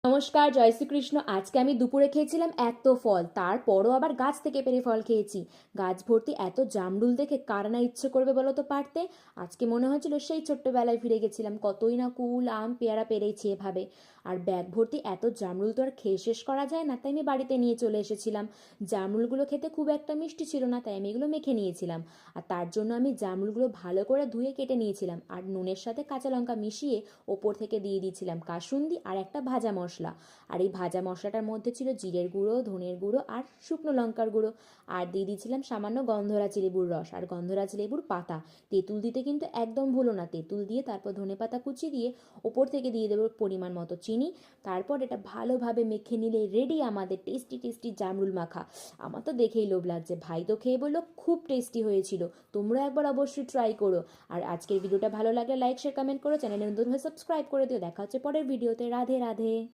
নমস্কার, জয় শ্রীকৃষ্ণ। আজকে আমি দুপুরে খেয়েছিলাম এত ফল, তারপরও আবার গাছ থেকে পেড়ে ফল খেয়েছি। গাছ ভর্তি এত জামরুল দেখে কার না ইচ্ছে করবে বলো তো পারতে। আজকে মনে হয়েছিল সেই ছোট্টবেলায় ফিরে গেছিলাম, কতই না কুল আম পেয়ারা পেরেছি এভাবে। আর ব্যাগ ভর্তি এত জামরুল তো আর খেয়ে শেষ করা যায় না, তাই আমি বাড়িতে নিয়ে চলে এসেছিলাম। জামরুলগুলো খেতে খুব একটা মিষ্টি ছিল না, তাই আমি এগুলো মেখে নিয়েছিলাম। আর তার জন্য আমি জামরুলগুলো ভালো করে ধুয়ে কেটে নিয়েছিলাম, আর নুনের সাথে কাঁচা লঙ্কা মিশিয়ে ওপর থেকে দিয়ে দিয়েছিলাম কাসুন্দি আর একটা ভাজা মশলা। আর এই ভাজা মশলাটার মধ্যে ছিল জিরের গুঁড়ো, ধনের গুঁড়ো আর শুকনো লঙ্কার গুঁড়ো। আর দিয়ে দিয়েছিলাম সামান্য গন্ধরাজ লেবুর রস আর গন্ধরাজ লেবুর পাতা। তেঁতুল দিতে কিন্তু একদম ভুলো না, তেঁতুল দিয়ে তারপর ধনে পাতা কুচি দিয়ে ওপর থেকে দিয়ে দেবো পরিমাণ মতো চিনি। তারপর এটা ভালোভাবে মেখে নিলে রেডি আমাদের টেস্টি টেস্টি জামরুল মাখা। আমার তো দেখেই লোভ লাগছে, ভাই তো খেয়ে বললো খুব টেস্টি হয়েছিল। তোমরা একবার অবশ্যই ট্রাই করো। আর আজকের ভিডিওটা ভালো লাগলে লাইক শেয়ার কমেন্ট করো, চ্যানেলে নতুন হয়ে সাবস্ক্রাইব করে দিও। দেখা হচ্ছে পরের ভিডিওতে। রাধে রাধে।